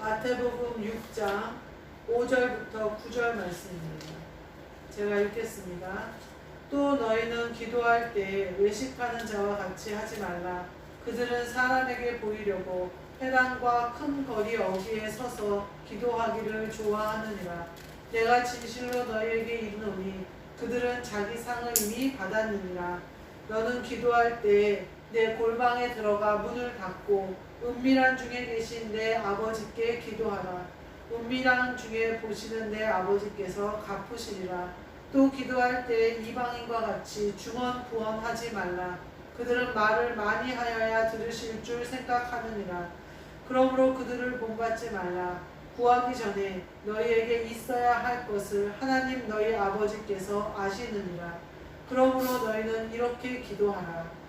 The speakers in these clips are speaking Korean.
마태복음 6장 5절부터 9절 말씀입니다. 제가 읽겠습니다. 또 너희는 기도할 때 외식하는 자와 같이 하지 말라. 그들은 사람에게 보이려고 회당과 큰 거리 어귀에 서서 기도하기를 좋아하느니라. 내가 진실로 너희에게 이르노니 그들은 자기 상을 이미 받았느니라. 너는 기도할 때 내 골방에 들어가 문을 닫고 은밀한 중에 계신 내 아버지께 기도하라. 은밀한 중에 보시는 내 아버지께서 갚으시리라. 또 기도할 때 이방인과 같이 중언부언하지 말라. 그들은 말을 많이 하여야 들으실 줄 생각하느니라. 그러므로 그들을 본받지 말라. 구하기 전에 너희에게 있어야 할 것을 하나님 너희 아버지께서 아시느니라. 그러므로 너희는 이렇게 기도하라.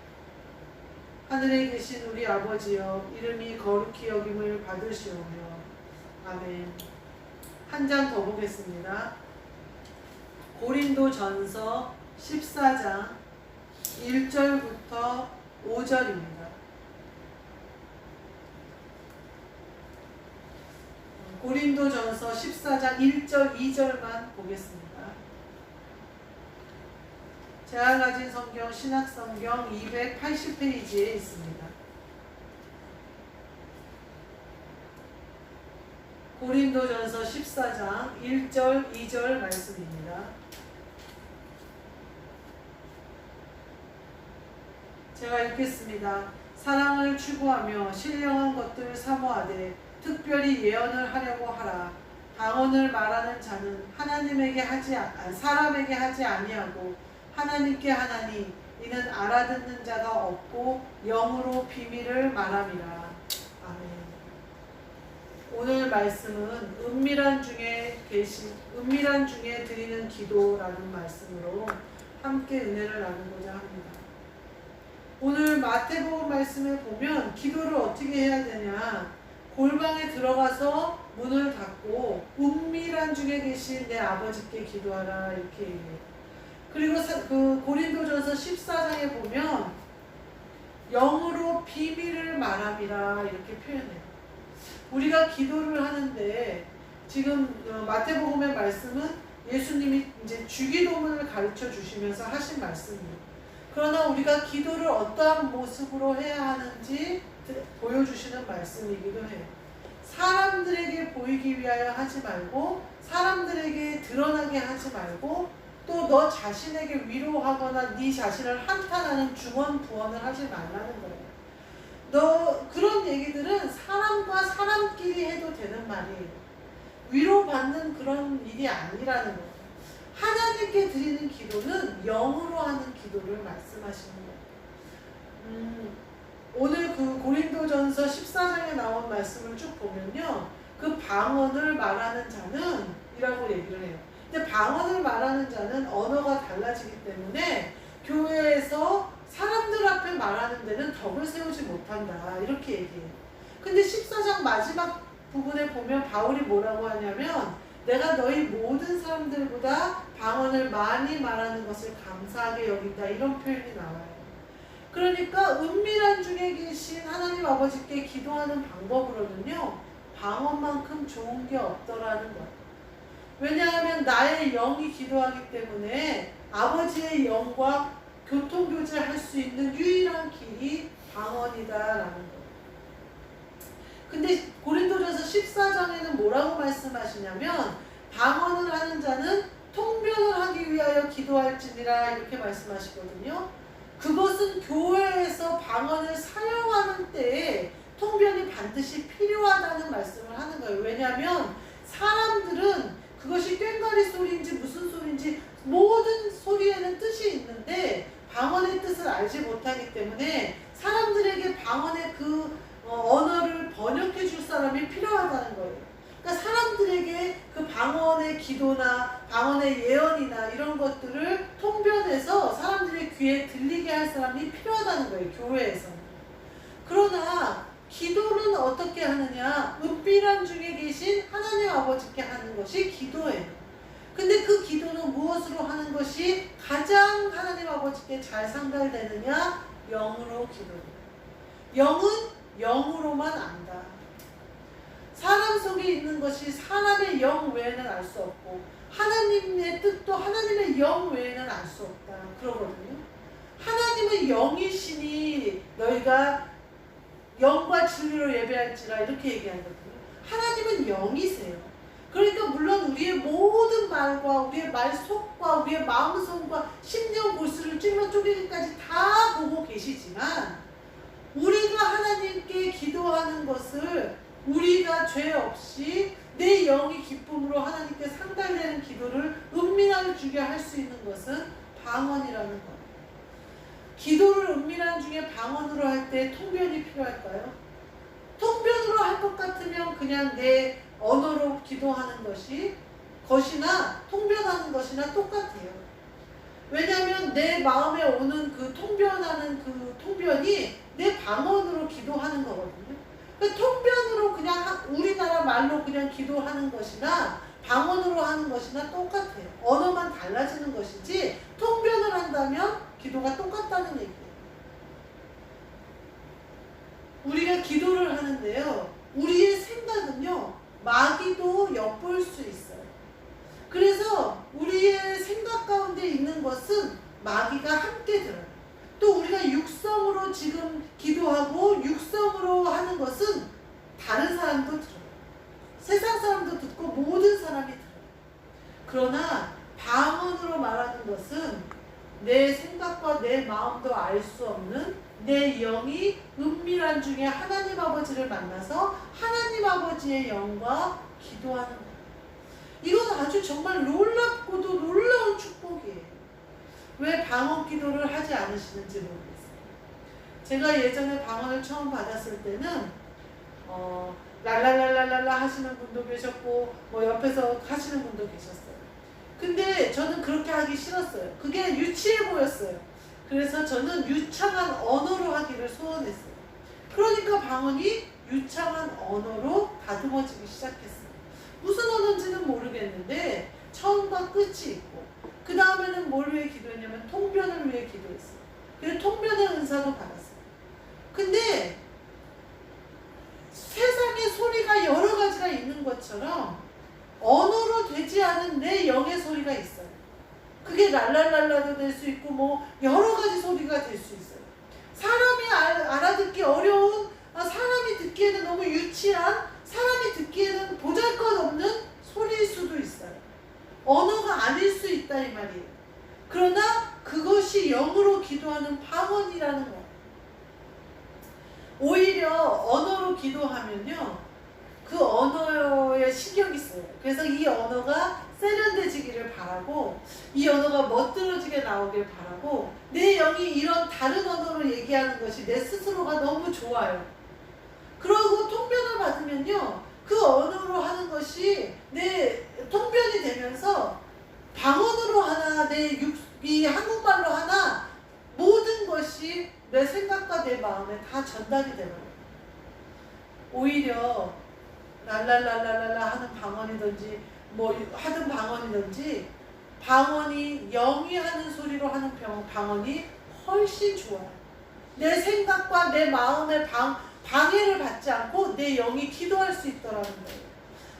하늘에 계신 우리 아버지여, 이름이 거룩히 여김을 받으시오며. 아멘. 한 장 더 보겠습니다. 고린도전서 14장 1절부터 5절입니다. 고린도전서 14장 1절 2절만 보겠습니다. 제가 가진 성경 신학성경 280페이지에 있습니다. 고린도전서 14장 1절 2절 말씀입니다. 제가 읽겠습니다. 사랑을 추구하며 신령한 것들을 사모하되 특별히 예언을 하려고 하라. 방언을 말하는 자는 사람에게 하지 아니하고 하나님께 하나니 이는 알아듣는 자가 없고 영으로 비밀을 말함이라. 아멘. 오늘 말씀은 은밀한 중에 드리는 기도라는 말씀으로 함께 은혜를 나누고자 합니다. 오늘 마태복음 말씀을 보면 기도를 어떻게 해야 되냐? 골방에 들어가서 문을 닫고 은밀한 중에 계신 내 아버지께 기도하라 이렇게 얘기해요. 그리고 그 고린도전서 14장에 보면 영으로 비밀을 말함이라 이렇게 표현해요. 우리가 기도를 하는데 지금 마태복음의 말씀은 예수님이 이제 주기도문을 가르쳐 주시면서 하신 말씀이에요. 그러나 우리가 기도를 어떠한 모습으로 해야 하는지 보여주시는 말씀이기도 해요. 사람들에게 보이기 위하여 하지 말고 사람들에게 드러나게 하지 말고 또 너 자신에게 위로하거나 네 자신을 한탄하는 중언부언을 하지 말라는 거예요. 그런 얘기들은 사람과 사람끼리 해도 되는 말이에요. 위로받는 그런 일이 아니라는 거예요. 하나님께 드리는 기도는 영으로 하는 기도를 말씀하시는 거예요. 오늘 그 고린도전서 14장에 나온 말씀을 쭉 보면요. 그 방언을 말하는 자는 이라고 얘기를 해요. 근데 방언을 말하는 자는 언어가 달라지기 때문에 교회에서 사람들 앞에 말하는 데는 덕을 세우지 못한다. 이렇게 얘기해요. 근데 14장 마지막 부분에 보면 바울이 뭐라고 하냐면 내가 너희 모든 사람들보다 방언을 많이 말하는 것을 감사하게 여긴다. 이런 표현이 나와요. 그러니까 은밀한 중에 계신 하나님 아버지께 기도하는 방법으로는요. 방언만큼 좋은 게 없더라는 거예요. 왜냐하면 나의 영이 기도하기 때문에 아버지의 영과 교통교제할 수 있는 유일한 길이 방언이다라는 거예요. 근데 고린도전서 14장에는 뭐라고 말씀하시냐면 방언을 하는 자는 통변을 하기 위하여 기도할지니라 이렇게 말씀하시거든요. 그것은 교회에서 방언을 사용하는 때에 통변이 반드시 필요하다는 말씀을 하는 거예요. 왜냐하면 사람들은 그것이 꽹과리 소리인지 무슨 소리인지 모든 소리에는 뜻이 있는데 방언의 뜻을 알지 못하기 때문에 사람들에게 방언의 그 언어를 번역해 줄 사람이 필요하다는 거예요. 그러니까 사람들에게 그 방언의 기도나 방언의 예언이나 이런 것들을 통변해서 사람들의 귀에 들리게 할 사람이 필요하다는 거예요. 교회에서는. 그러나 기도는 어떻게 하느냐? 은밀한 중에 계신 하나님 아버지께 하는 것이 기도예요. 근데 그 기도는 무엇으로 하는 것이 가장 하나님 아버지께 잘 상달되느냐? 영으로 기도해요. 영은 영으로만 안다. 사람 속에 있는 것이 사람의 영 외에는 알 수 없고 하나님의 뜻도 하나님의 영 외에는 알 수 없다. 그러거든요. 하나님은 영이시니 너희가 영과 진리로 예배할지라 이렇게 얘기하거든요. 하나님은 영이세요. 그러니까 물론 우리의 모든 말과 우리의 말속과 우리의 마음속과 심령 골수를 찔러 쪼개기까지 다 보고 계시지만 우리가 하나님께 기도하는 것을 우리가 죄 없이 내 영이 기쁨으로 하나님께 상달되는 기도를 은밀한 중에 할 수 있는 것은 방언이라는 것. 기도를 은밀한 중에 방언으로 할 때 통변이 필요할까요? 통변으로 할 것 같으면 그냥 내 언어로 기도하는 것이나 통변하는 것이나 똑같아요. 왜냐하면 내 마음에 오는 그 통변하는 그 통변이 내 방언으로 기도하는 거거든요. 그 통변으로 그냥 우리나라 말로 그냥 기도하는 것이나 방언으로 하는 것이나 똑같아요. 언어만 달라지는 것이지 통변을 한다면 기도가 똑같다는 얘기예요. 우리가 기도를 하는데요. 우리의 생각은요. 마귀도 엿볼 수 있어요. 그래서 우리의 생각 가운데 있는 것은 마귀가 함께 들어요. 또 우리가 육성으로 지금 기도하고 육성으로 하는 것은 다른 사람도 들어요. 세상 사람도 듣고 모든 사람이 들어요. 그러나 방언으로 말하는 것은 내 생각과 내 마음도 알 수 없는 내 영이 은밀한 중에 하나님 아버지를 만나서 하나님 아버지의 영과 기도하는 거예요. 이건 아주 정말 놀랍고도 놀라운 축복이에요. 왜 방언 기도를 하지 않으시는지 모르겠어요. 제가 예전에 방언을 처음 받았을 때는 랄랄랄랄랄라 하시는 분도 계셨고 옆에서 하시는 분도 계셨어요. 근데 저는 그렇게 하기 싫었어요. 그게 유치해 보였어요. 그래서 저는 유창한 언어로 하기를 소원했어요. 그러니까 방언이 유창한 언어로 다듬어지기 시작했어요. 무슨 언어인지는 모르겠는데 처음과 끝이 있고 그 다음에는 뭘 위해 기도했냐면 통변을 위해 기도했어요. 그래서 통변의 은사도 받았어요. 근데 세상에 소리가 여러 가지가 있는 것처럼 언어로 되지 않은 내 영의 소리가 있어요. 그게 랄랄랄라도 될 수 있고 여러 가지 소리가 될 수 있어요. 사람이 알아듣기 어려운 사람이 듣기에는 너무 유치한 사람이 듣기에는 보잘것없는 소리일 수도 있어요. 언어가 아닐 수 있다 이 말이에요. 그러나 그것이 영으로 기도하는 방언이라는 거예요. 오히려 언어로 기도하면요. 그 언어에 신경이 써요. 그래서 이 언어가 세련되지기를 바라고 이 언어가 멋들어지게 나오길 바라고 내 영이 이런 다른 언어로 얘기하는 것이 내 스스로가 너무 좋아요. 그러고 통변을 받으면요. 그 언어로 하는 것이 내 통변이 되면서 방언으로 하나 이 한국말로 하나 모든 것이 내 생각과 내 마음에 다 전달이 되거든요. 오히려 랄랄랄랄랄라 하는 방언이든지 하든 방언이든지 방언이 영이 하는 소리로 하는 방언이 훨씬 좋아요. 내 생각과 내 마음의 방해를 받지 않고 내 영이 기도할 수 있더라는 거예요.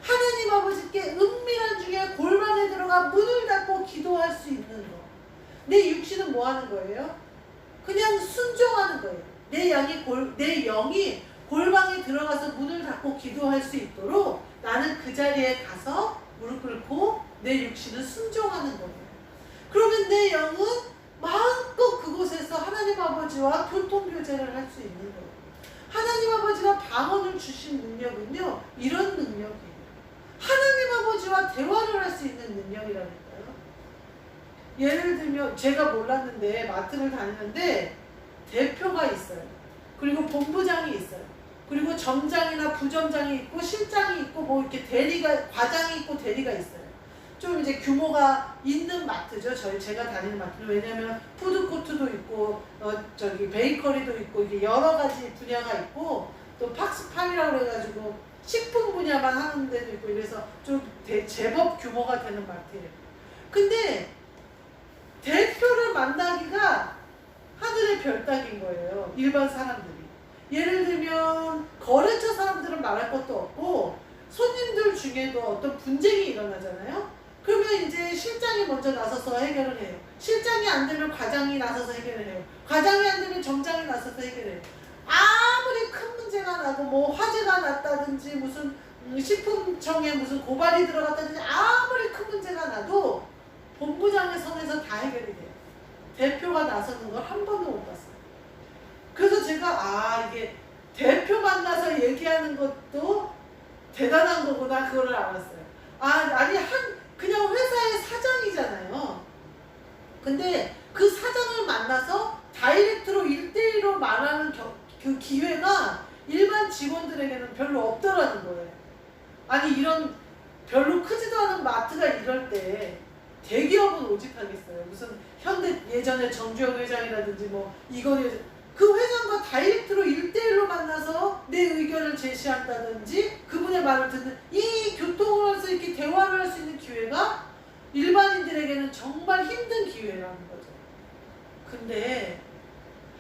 하나님 아버지께 은밀한 중에 골방에 들어가 문을 닫고 기도할 수 있는 거. 내 육신은 뭐 하는 거예요? 그냥 순종하는 거예요. 내 영이 골방에 들어가서 문을 닫고 기도할 수 있도록 나는 그 자리에 가서 무릎 꿇고 내 육신을 순종하는 거예요. 그러면 내 영은 마음껏 그곳에서 하나님 아버지와 교통교제를 할 수 있는 거예요. 하나님 아버지가 방언을 주신 능력은요. 이런 능력이에요. 하나님 아버지와 대화를 할 수 있는 능력이라니까요. 예를 들면 제가 몰랐는데 마트를 다니는데 대표가 있어요. 그리고 본부장이 있어요. 그리고 점장이나 부점장이 있고 실장이 있고 이렇게 과장이 있고 대리가 있어요. 좀 이제 규모가 있는 마트죠. 제가 다니는 마트는. 왜냐면 푸드코트도 있고 베이커리도 있고 이게 여러 가지 분야가 있고 또 팍스팜이라고 해가지고 식품 분야만 하는 데도 있고 이래서 좀 제법 규모가 되는 마트예요. 근데 대표를 만나기가 하늘의 별 따기인 거예요. 일반 사람들이. 예를 들면 거래처 사람들은 말할 것도 없고 손님들 중에도 어떤 분쟁이 일어나잖아요. 그러면 이제 실장이 먼저 나서서 해결을 해요. 실장이 안 되면 과장이 나서서 해결을 해요. 과장이 안 되면 정장이 나서서 해결해요. 아무리 큰 문제가 나고 뭐 화재가 났다든지 무슨 식품청에 무슨 고발이 들어갔다든지 아무리 큰 문제가 나도 본부장의 선에서 다 해결이 돼요. 대표가 나서는 걸 한 번도 못 봤어요. 그래서 제가 이게 대표 만나서 얘기하는 것도 대단한 거구나 그거를 알았어요. 아니 그냥 회사의 사장이잖아요. 근데 그 사장을 만나서 다이렉트로 1대1로 말하는 그 기회가 일반 직원들에게는 별로 없더라는 거예요. 아니 이런 별로 크지도 않은 마트가 이럴 때 대기업은 오직 하겠어요. 무슨 현대 예전에 정주영 회장이라든지 뭐 이건희 그 회장과 다이렉트로 1대1로 만나서 내 의견을 제시한다든지 그분의 말을 듣는 이 교통을 해서 이렇게 대화를 할 수 있는 기회가 일반인들에게는 정말 힘든 기회라는 거죠. 근데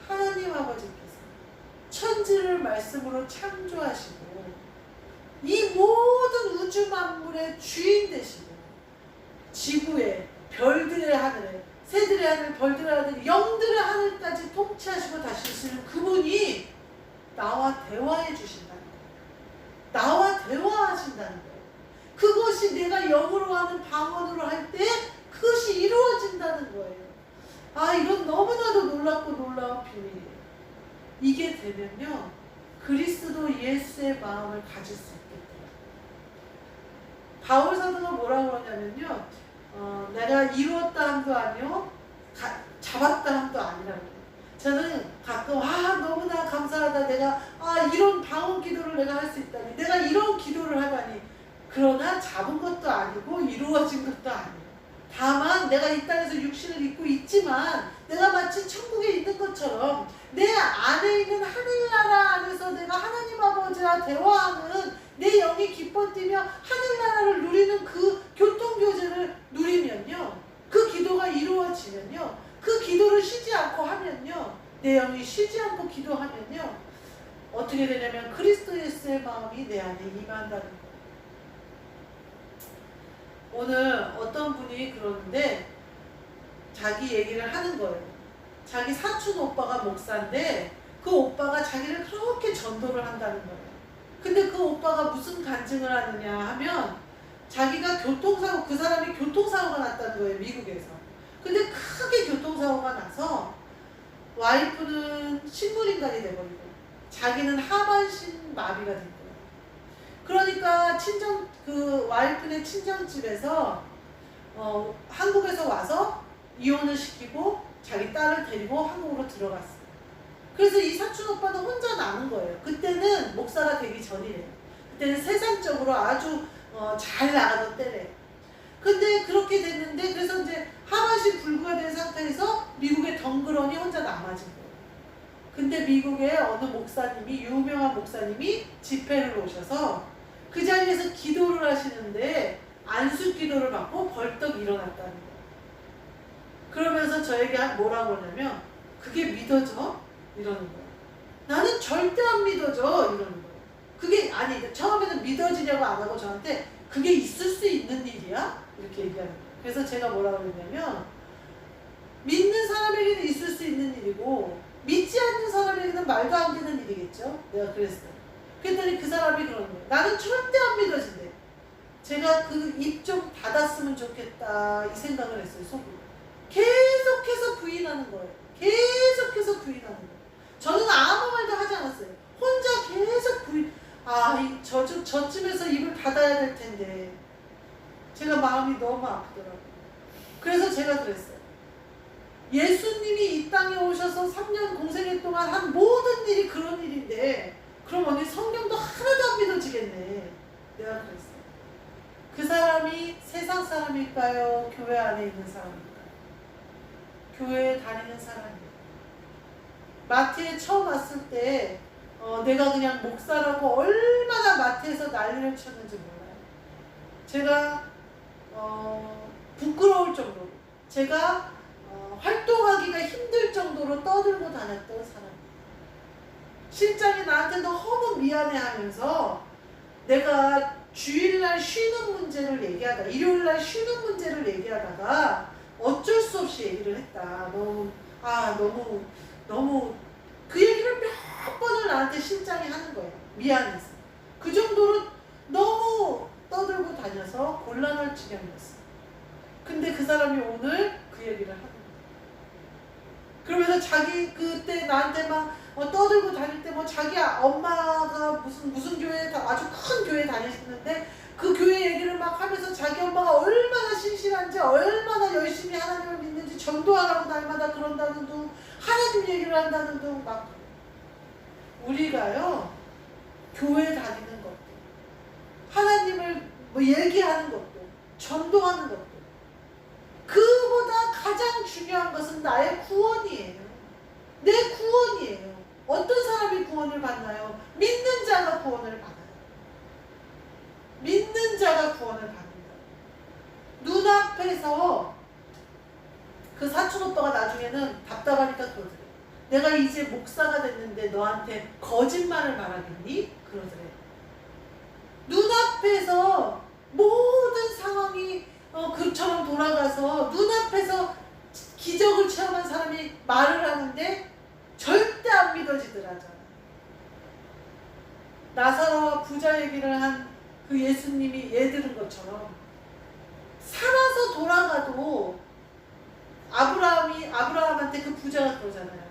하나님 아버지께서 천지를 말씀으로 창조하시고 이 모든 우주 만물의 주인 되시고 지구에 별들의 하늘에 새들의 하늘, 벌들의 하늘, 영들의 하늘까지 통치하시고 다스리시는 그분이 나와 대화해 주신다는 거예요. 나와 대화하신다는 거예요. 그것이 내가 영으로 하는 방언으로 할 때 그것이 이루어진다는 거예요. 이건 너무나도 놀랍고 놀라운 비밀이에요. 이게 되면요 그리스도 예수의 마음을 가질 수 있겠더라고요. 바울 사도가 뭐라고 그러냐면요 내가 이루었다 함도 아니요 잡았다 함도 아니라고 해요. 저는 가끔 너무나 감사하다 내가 이런 방언 기도를 내가 할 수 있다니 내가 이런 기도를 하다니 그러나 잡은 것도 아니고 이루어진 것도 아니에요. 다만 내가 이 땅에서 육신을 입고 있지만 내가 마치 천국에 있는 것처럼 내 안에 있는 하늘나라 안에서 내가 하나님 아버지와 대화하는 내 영이 기뻐 뛰며 하늘나라를 누리는 그 교통교제를 누리면요 그 기도가 이루어지면요 그 기도를 쉬지 않고 하면요 내 영이 쉬지 않고 기도하면요 어떻게 되냐면 그리스도 예수의 마음이 내 안에 임한다는 거예요. 오늘 어떤 분이 그러는데 자기 얘기를 하는 거예요. 자기 사촌 오빠가 목사인데 그 오빠가 자기를 그렇게 전도를 한다는 거예요. 근데 그 오빠가 무슨 간증을 하느냐 하면 자기가 교통사고 그 사람이 교통사고가 났다는 거예요. 미국에서. 근데 크게 교통사고가 나서 와이프는 식물인간이 돼버리고 자기는 하반신 마비가 된 거예요. 그러니까 그 와이프네 친정집에서 한국에서 와서 이혼을 시키고 자기 딸을 데리고 한국으로 들어갔어요. 그래서 이 사촌 오빠는 혼자 남은 거예요. 그때는 목사가 되기 전이래요. 그때는 세상적으로 아주 잘 나가던 때래요. 근데 그렇게 됐는데 그래서 이제 하반신 불구가 된 상태에서 미국에 덩그러니 혼자 남아진 거예요. 근데 미국의 어느 목사님이 유명한 목사님이 집회를 오셔서 그 자리에서 기도를 하시는데 안수 기도를 받고 벌떡 일어났다는 거예요. 그러면서 저에게 뭐라고 하냐면 그게 믿어져? 이러는 거예요. 나는 절대 안 믿어져 이러는 거예요. 그게 처음에는 믿어지려고 안 하고 저한테 그게 있을 수 있는 일이야? 이렇게 얘기하는 거예요. 그래서 제가 뭐라고 했냐면 믿는 사람에게는 있을 수 있는 일이고 믿지 않는 사람에게는 말도 안 되는 일이겠죠? 내가 그랬어요. 그랬더니 그 사람이 그러는 거예요. 나는 절대 안 믿어진대. 제가 그 입 좀 닫았으면 좋겠다 이 생각을 했어요. 속으로. 계속해서 부인하는 거예요. 계속해서 부인하는 거예요. 저는 아무 말도 하지 않았어요. 혼자 계속 저쯤에서 입을 닫아야 될 텐데 제가 마음이 너무 아프더라고요. 그래서 제가 그랬어요. 예수님이 이 땅에 오셔서 3년 공생애 동안 한 모든 일이 그런 일인데 그럼 언니 성경도 하나도 안 믿어지겠네. 내가 그랬어요. 그 사람이 세상 사람일까요? 교회 안에 있는 사람일까요? 교회에 다니는 사람이에요. 마트에 처음 왔을 때 내가 그냥 목사라고 얼마나 마트에서 난리를 쳤는지 몰라요. 제가 부끄러울 정도로 제가 활동하기가 힘들 정도로 떠들고 다녔던 사람이에요. 실장이 나한테 너무 미안해하면서 내가 주일날 쉬는 문제를 얘기하다, 일요일날 쉬는 문제를 얘기하다가 어쩔 수 없이 얘기를 했다. 너무 그 얘기를 몇 번을 나한테 실장이 하는 거예요. 미안해서. 그 정도로 너무 떠들고 다녀서 곤란할 지경이었어요. 근데 그 사람이 오늘 그 얘기를 하는 거예요. 그러면서 자기 그때 나한테 막 떠들고 다닐 때 자기 엄마가 무슨 교회, 아주 큰 교회 다니시는데 그 교회 얘기를 막 하면서 자기 엄마가 얼마나 신실한지, 얼마나 열심히 하나님을 믿는지, 전도하라고 날마다 그런다는 둥, 하나님 얘기를 한다는 둥 막. 우리가요, 교회 다니는 것도, 하나님을 얘기하는 것도, 전도하는 것도, 그보다 가장 중요한 것은 나의 구원이에요. 내 구원이에요. 어떤 사람이 구원을 받나요? 믿는 자가 구원을 받아요. 믿는 자가 구원을 받는다. 눈앞에서 그 사촌 오빠가 나중에는 답답하니까 그러더래요. 내가 이제 목사가 됐는데 너한테 거짓말을 말하겠니? 그러더래요. 눈앞에서 모든 상황이 그처럼 돌아가서 눈앞에서 기적을 체험한 사람이 말을 하는데 절대 안 믿어지더라잖아. 나사로와 부자 얘기를 한 그 예수님이 예 들은 것처럼 살아서 돌아가도 아브라함한테 그 부자가 그러잖아요.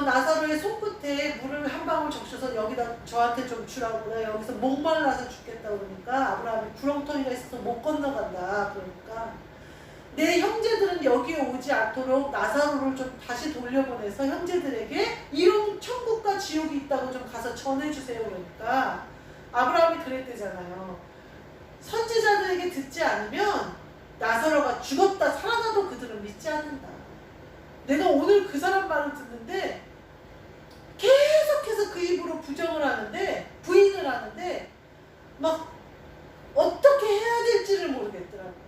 나사로의 손끝에 물을 한 방울 적셔서 여기다 저한테 좀 주라고, 나 여기서 목말라서 죽겠다 그러니까 아브라함이 구렁텅이가 있어서 못 건너간다. 그러니까 내 형제들은 여기에 오지 않도록 나사로를 좀 다시 돌려보내서 형제들에게 이런 천국과 지옥이 있다고 좀 가서 전해주세요. 그러니까 아브라함이 그랬대잖아요. 선지자들에게 듣지 않으면 나사로가 죽었다 살아나도 그들은 믿지 않는다. 내가 오늘 그 사람 말을 듣는데 계속해서 그 입으로 부정을 하는데, 부인을 하는데 막 어떻게 해야 될지를 모르겠더라고요.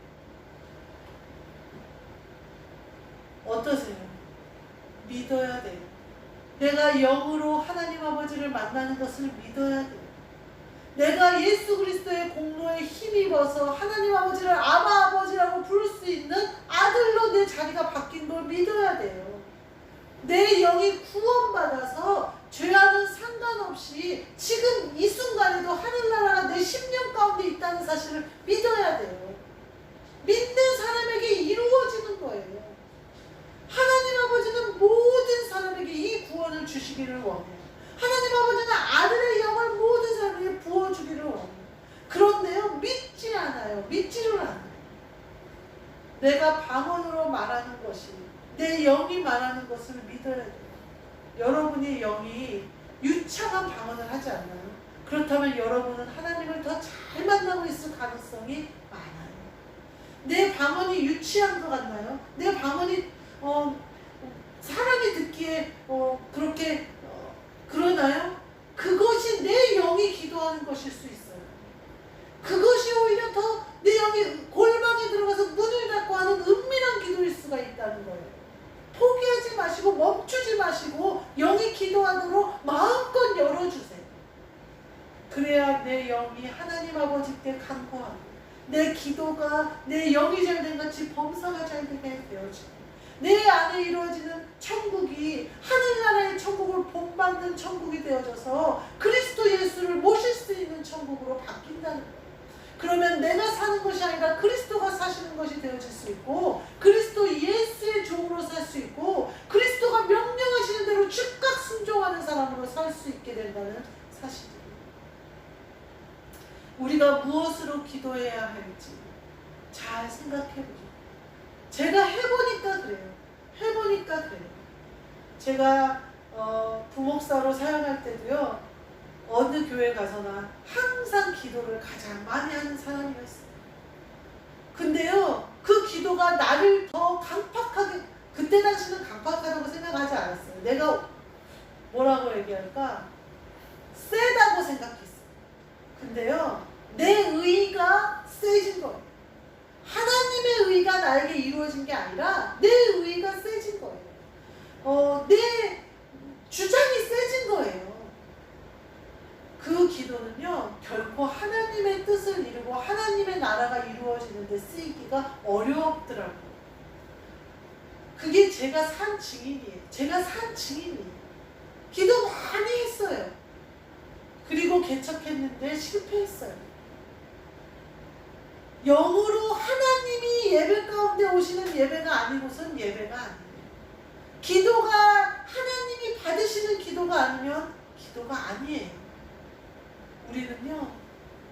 어떠세요? 믿어야 돼요. 내가 영으로 하나님 아버지를 만나는 것을 믿어야 돼요. 내가 예수 그리스도의 공로에 힘입어서 하나님 아버지를 아바 아버지라고 부를 수 있는 아들로 내 자리가 바뀐 걸 믿어야 돼요. 내 영이 구원받아서 죄와는 상관없이 지금 이 순간에도 하늘나라가 내 심령 가운데 있다는 사실을 믿어야 돼요. 믿는 사람에게 이루어지는 거예요. 하나님 아버지는 모든 사람에게 이 구원을 주시기를 원해요. 하나님 아버지는 아들의 영을 모든 사람에게 부어주기를 원해요. 그런데요, 믿지 않아요. 믿지를 않아요. 내가 방언으로 말하는 것이, 내 영이 말하는 것을 믿어야 돼요. 여러분의 영이 유창한 방언을 하지 않나요? 그렇다면 여러분은 하나님을 더 잘 만나고 있을 가능성이 많아요. 내 방언이 유치한 것 같나요? 내 방언이 사람이 듣기에 그렇게 그러나요? 그것이 내 영이 기도하는 것일 수 있어요. 그것이 오히려 더 내 영이 골방에 들어가서 문을 닫고 하는 은밀한 기도일 수가 있다는 거예요. 포기하지 마시고 멈추지 마시고 영이 기도하도록 마음껏 열어주세요. 그래야 내 영이 하나님 아버지께 간구하고 내 기도가 내 영이 잘된 같이 범사가 잘되게 되어지고 내 안에 이루어지는 천국이 하늘나라의 천국을 본받는 천국이 되어져서 그리스도 예수를 모실 수 있는 천국으로 바뀐다는 거예요. 그러면 내가 사는 것이 아니라 그리스도가 사시는 것이 되어질 수 있고, 그리스도 예수의 종으로 살 수 있고, 그리스도가 명령하시는 대로 즉각 순종하는 사람으로 살 수 있게 된다는 사실이에요. 우리가 무엇으로 기도해야 할지 잘 생각해보죠. 제가 해보니까 그래요. 제가 부목사로 사역할 때도요, 어느 교회 가서나 항상 기도를 가장 많이 하는 사람이었어요. 근데요, 그 기도가 나를 더 강팍하게, 그때 당시는 강팍하다고 생각하지 않았어요. 내가 뭐라고 얘기할까? 세다고 생각했어요. 근데요, 내 의가 세진 거예요. 하나님의 의가 나에게 이루어진 게 아니라 내 의가 세진 거예요. 내 주장이 세진 거예요. 그 기도 기도는요 결코 하나님의 뜻을 이루고 하나님의 나라가 이루어지는데 쓰이기가 어렵더라고요. 그게 제가 산 증인이에요. 제가 산 증인이에요. 기도 많이 했어요. 그리고 개척했는데 실패했어요. 영으로 하나님이 예배 가운데 오시는 예배가 아니고선 예배가 아니에요. 기도가 하나님이 받으시는 기도가 아니면 기도가 아니에요. 우리는요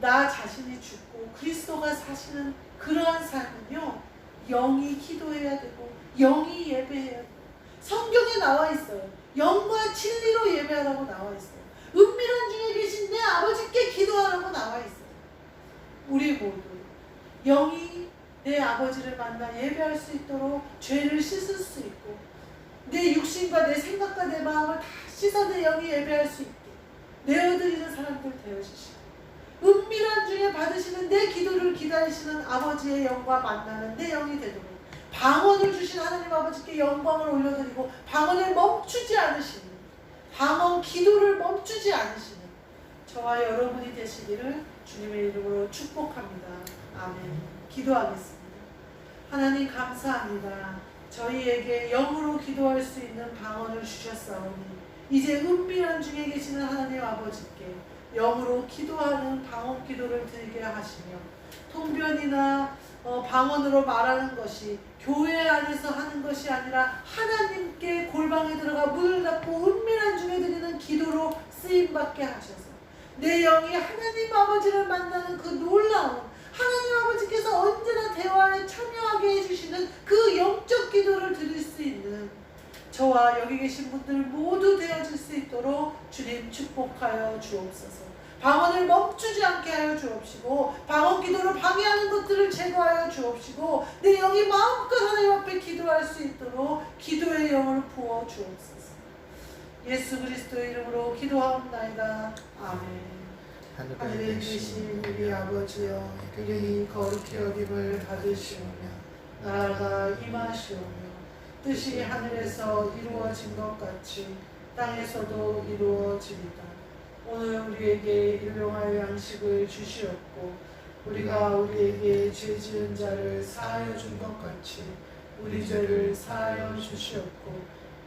나 자신이 죽고 그리스도가 사시는 그러한 삶은요 영이 기도해야 되고 영이 예배해야 되고 성경에 나와 있어요. 영과 진리로 예배하라고 나와 있어요. 은밀한 중에 계신 내 아버지께 기도하라고 나와 있어요. 우리 모두 영이 내 아버지를 만나 예배할 수 있도록 죄를 씻을 수 있고 내 육신과 내 생각과 내 마음을 다 씻어 내 영이 예배할 수 있게 내어드리는 사람들 되어주시고 은밀한 중에 받으시는 내 기도를 기다리시는 아버지의 영과 만나는 내 영이 되도록 방언을 주신 하나님 아버지께 영광을 올려드리고 방언을 멈추지 않으시는 방언 기도를 멈추지 않으시는 저와 여러분이 되시기를 주님의 이름으로 축복합니다. 아멘. 기도하겠습니다. 하나님 감사합니다. 저희에게 영으로 기도할 수 있는 방언을 주셨사오니 이제 은밀한 중에 계시는 하나님 아버지께 영으로 기도하는 방언 기도를 드리게 하시며 통변이나 방언으로 말하는 것이 교회 안에서 하는 것이 아니라 하나님께 골방에 들어가 문을 닫고 은밀한 중에 드리는 기도로 쓰임받게 하셔서 내 영이 하나님 아버지를 만나는 그 놀라운 하나님 아버지께서 언제나 대화에 참여하게 해주시는 그 영적 기도를 드릴 수 있는 저와 여기 계신 분들 모두 되어질 수 있도록 주님 축복하여 주옵소서. 방언을 멈추지 않게 하여 주옵시고 방언 기도로 방해하는 것들을 제거하여 주옵시고 내 영이 마음껏 하나님 앞에 기도할 수 있도록 기도의 영을 부어 주옵소서. 예수 그리스도의 이름으로 기도하옵나이다. 아멘. 하늘에 계신 우리 아버지여 이름이 거룩히 여김을 받으시오며 나라가 임하시오며 뜻이 하늘에서 이루어진 것 같이 땅에서도 이루어지리다. 오늘 우리에게 일용할 양식을 주시옵고 우리가 우리에게 죄 지은 자를 사하여 준 것 같이 우리 죄를 사하여 주시옵고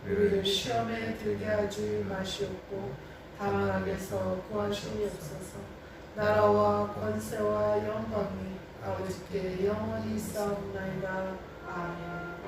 우리를 시험에 들게 하지 마시옵고 다만 악에서 구하시옵소서. 나라와 권세와 영광이 아버지께 영원히 있사옵나이다. 아멘.